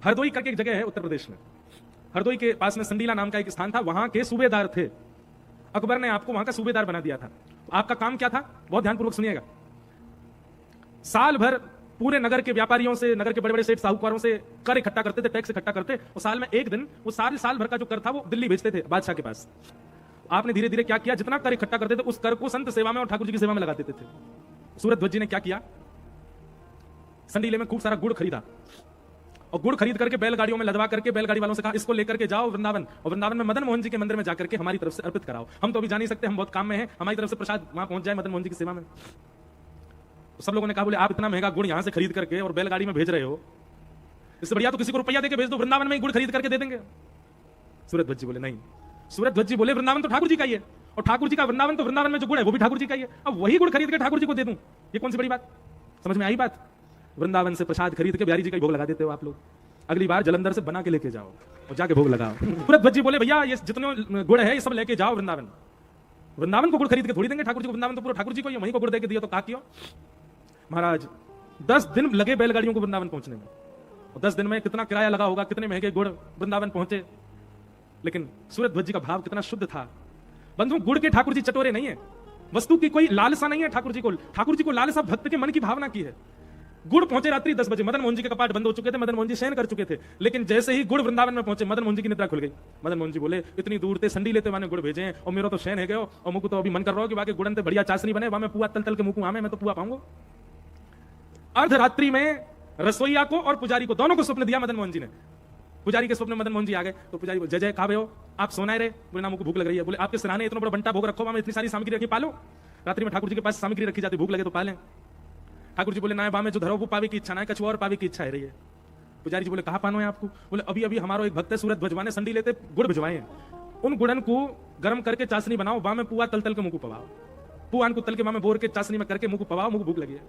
हरदोई करके एक जगह है उत्तर प्रदेश में। हरदोई के पास में संडीला नाम का एक स्थान था, वहां के सूबेदार थे। अकबर ने आपको वहां का सूबेदार बना दिया था। तो आपका काम क्या था, बहुत ध्यानपूर्वक सुनिएगा। साल भर पूरे नगर के व्यापारियों से, नगर के बड़े बड़े सेठ साहूकारों से कर इकट्ठा करते थे, टैक्स इकट्ठा करते, और साल में एक दिन वो साल भर का जो कर था वो दिल्ली भेजते थे बादशाह के पास। आपने धीरे धीरे क्या किया, जितना कर इकट्ठा करते थे उस कर को संत सेवा में और ठाकुर जी की सेवा में लगा देते थे। सूरजध्वज जी ने क्या किया, संडीले में खूब सारा गुड़ खरीदा, और गुड़ खरीद करके बैलगाड़ियों में लदवा करके बैलगाड़ी वालों से कहा इसको लेकर के जाओ वृंदावन, और वृंदावन में मदन मोहन जी के मंदिर में जाकर के हमारी तरफ से अर्पित कराओ। हम तो अभी जा नहीं सकते, हम बहुत काम में हैं, हमारी तरफ से प्रसाद वहां पहुंच जाए मदन मोहन जी की सेवा में। तो सब लोगों ने कहा बोले आप इतना महंगा गुड़ यहां से खरीद करके और बैलगाड़ी में भेज रहे हो, इससे बढ़िया तो किसी को रुपया देके भेज दो, वृंदावन में ही गुड़ खरीद करके दे देंगे। सूरजध्वज जी बोले नहीं। सूरजध्वज जी बोले वृंदावन तो ठाकुर जी का ही है, और ठाकुर जी का वृंदावन, तो वृंदावन में जो गुड़ है वो भी ठाकुर जी का ही है, अब वही गुड़ खरीद के ठाकुर जी को दे दूं, ये कौन सी बड़ी बात। समझ में आई बात। वृंदावन से प्रसाद खरीद के बिहारी जी का भोग लगा देते हो आप लोग, अगली बार जलंधर से बना के लेके जाओ और जाके भोग लगाओ। सूरजध्वज जी बोले भैया ये जितने गुड़ है ये सब लेके जाओ वृंदावन, वृंदावन को गुड़ खरीद के थोड़ी देंगे ठाकुर जी को, वृंदावन तो पूरा ठाकुर जी को ही, वहीं को गुड़ दे के दिया तो का क्यों। महाराज 10 दिन लगे बैलगाड़ियों को वृंदावन पहुंचने में, और 10 दिन में कितना किराया लगा होगा, कितने महंगे गुड़ वृंदावन पहुंचे। लेकिन सूरजध्वज जी का भाव कितना शुद्ध था। बंधु गुड़ के ठाकुर जी चटोरे नहीं है, वस्तु की कोई लालसा नहीं है ठाकुर जी को। ठाकुर जी को लालसा भक्त के मन की भावना की है। गुड़ पहुंचे रात्रि 10 बजे, मदन मोहन जी के कपाट बंद हो चुके थे, मदन मोहन जी शयन कर चुके थे, लेकिन जैसे ही गुड़ वृंदावन में पहुंचे मदन मोहन जी की निद्रा खुल गई। मदन मोहन जी बोले इतनी दूर थे संडी लेते वाने गुड़ भेजे हैं, और मेरा तो शयन है गयो, और मुझको तो अभी मन कर रहा हो कि वाके गुड़न ते बढ़िया चाशनी बने, वहां मैं पुआ तल तल के मुकू, मैं तो पुआ पाऊंगा। अर्धरात्रि में रसोईया को और पुजारी को, दोनों को स्वप्न दिया मदन मोहन जी ने। पुजारी के स्वप्न में मदन मोहन जी आ गए, तो पुजारी जय जय कहा हो आप सोना रे, बोले ना मुझको भूख लग रही है। बोले आपके सिराने इतना बड़ा बंटा भोग रखो, वहां इतनी सारी सामग्री रखी, पालो। रात्रि में ठाकुर जी के पास सामग्री रखी जाती, भूख लगे तो पालें। ठाकुर जी बोले ना बा में जो धरो वो पावे की इच्छा ना है, कछु और पावे की इच्छा है रही है। पुजारी जी बोले कहा पानो है आपको। बोले अभी अभी हमारा एक भक्त है सूरजध्वज ने संडी लेते गुड़ भिजवाए हैं, उन गुड़न को गर्म करके चाशनी बनाओ, बा में पुआ तल तल के मुंह को पवाओ, पुआन को तल के बा में बोर के चाशनी में करके मुंह को पवाओ, मुंह भूख लगी है।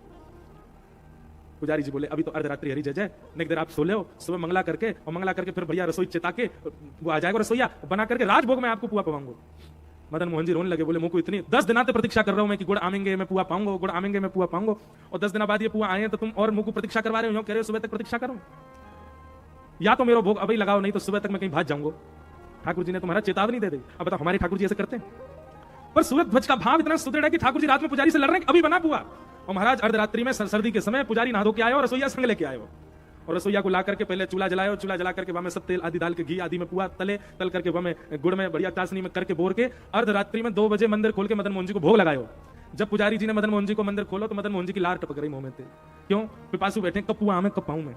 पुजारी जी बोले अभी तो अर्धरात्रि हरी जय जय, नहीं देर आप सो ले, सुबह मंगला करके, और मंगला करके फिर बढ़िया रसोई चिता के वो आ जाएगा रसोईया, बना करके राजभोग में आपको पुआ पवाऊंगा। मदन मोहन जी रोने लगे, बोले मुझको इतनी 10 दिन से प्रतीक्षा कर रहा हूं मैं कि गुड़ आमेंगे मैं पुआ पाऊंगा, गुड़ आमेंगे मैं पुआ पाऊंगा, और 10 दिन बाद ये पुआ आए तो तुम और मुझको प्रतीक्षा करवा रहे हो, कह रहे हो सुबह तक प्रतीक्षा करो, या तो मेरा भोग अभी लगाओ, नहीं तो सुबह तक मैं कहीं भाग जाऊंगा। ठाकुर जी ने तुम्हारा चेतावनी दे दी। अब बताओ हमारे ठाकुर जी ऐसे करते हैं? पर सूरजध्वज का भाव इतना सुदृढ़ है कि ठाकुर जी रात में पुजारी से लड़ रहे हैं, अभी बना पुआ, और महाराज अर्धरात्रि में सर्दी के समय पुजारी नहा धो के आए और रसोईया संग लेके आए हो, और रसोईया को ला करके पहले चूल्हा जलायो, चूल्हा जला करके वहां में सब तेल आदि डाल के घी आदि में पुआ तले, तल करके वहां में गुड़ में बढ़िया चाशनी में करके बोर के अर्धरात्रि में 2 बजे मंदिर खोल के मदन मोहन जी को भोग लगायो। जब पुजारी जी ने मदन मोहन जी को मंदिर खोलो तो मदन मोहन जी की लार टपक रही मुंह में थे। क्यों? पिपासु बैठे, कब पुआ हमें कब पाऊं मैं।